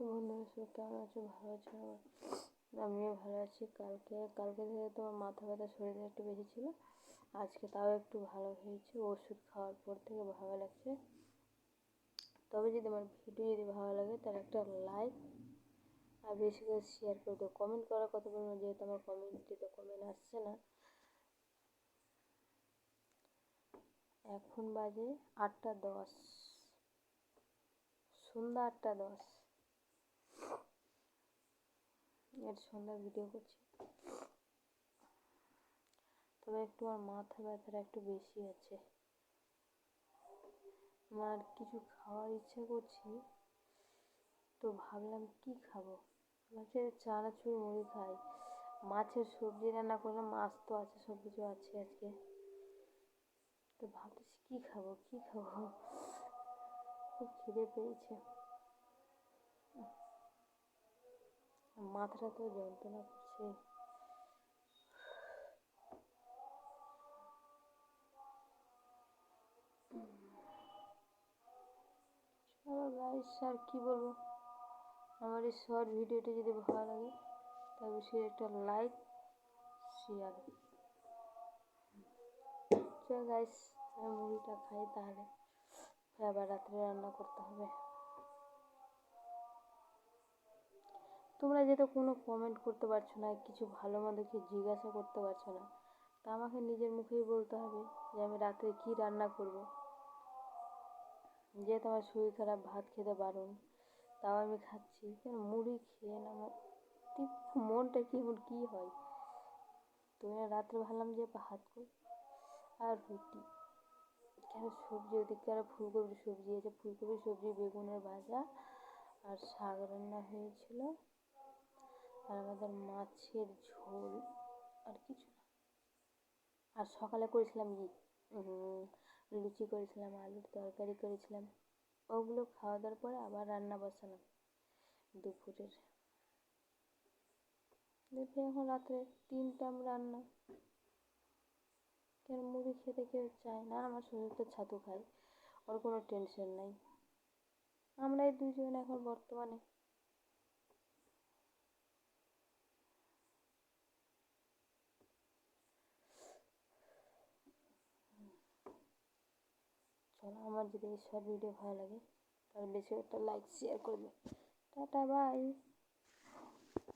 তো বন্ধুরা সব কেমন আছো? ভালো আছো? আমিও ভালো আছি। কালকে থেকে তোমার মাথা ব্যথা শরীরে একটু বেশি ছিল, আজকে তাও একটু ভালো হয়েছে। ওষুধ খাওয়ার পর থেকে ভালো লাগছে। তবে যদি আমার ভিডিও যদি ভালো লাগে তাহলে একটা লাইক আর বেশি করে শেয়ার করে দিও। কমেন্ট করার কথা বলবো, যেহেতু আমার কমেন্টে কমেন্ট আসছে না। এখন বাজে 8টা 10, সন্ধ্যা 8টা 10। এর সন্ধ্যার ভিডিও করছি। তবে একটু আমার মাথা ব্যথাটা একটু বেশি আছে। আমার কিছু খাওয়ার ইচ্ছা করছে, তো ভাবলাম কি খাবো। ভাবছি চানাচুর মুড়ি খাই। মাছের সবজি রান্না করলাম, মাছ তো আছে, সব কিছু আছে আজকে। তো ভাবতেছি কি খাবো। খুব খিদে পেয়েছে, মাথাটা তো যন্ত্রণা করছে। চলো গাইস, আর কি বলবো। আমার এই শর্ট ভিডিওটা যদি ভালো লাগে তাহলে বেশি একটা লাইক শেয়ার। চলো গাইস, আমি মুড়িটা খাই, তাহলে আবার রাত্রে রান্না করতে হবে। তোমরা যেহেতু কোনো কমেন্ট করতে পারছো না, কিছু ভালো মন্দ কি জিজ্ঞাসা করতে পারছো না, তা আমাকে নিজের মুখেই বলতে হবে যে আমি রাত্রে কী রান্না করব। যেহেতু আমার শরীর খারাপ, ভাত খেতে বারণ, তাও আমি খাচ্ছি। কেন মুড়ি খেয়ে না আমার মনটা কেমন কী হয়। তো রাত্রে ভাবলাম যে ভাত করি আর রুটি। কেন সবজি ওদিকে আরও ফুলকপির সবজি আছে, ফুলকপির সবজি, বেগুনের ভাজা আর শাক রান্না হয়েছিল, আর আমাদের মাছের ঝোল, আর কিছু না। আর সকালে করেছিলাম লুচি করেছিলাম, আলুর তরকারি করেছিলাম। ওগুলো খাওয়া দাওয়ার পরে আবার রান্না বসালাম দুপুরের। দেখি এখন রাত্রে 3 টাইম রান্না। কেন মুড়ি খেতে কেউ চায় না। আমার শরীর তো ছাতু খায়, ওর কোনো টেনশন নাই। আমরাই দুজন এখন বর্তমানে। চলো, আমার যদি এই শর্ট ভিডিও ভালো লাগে তাহলে বেশি একটা লাইক শেয়ার করবে। Tata bye.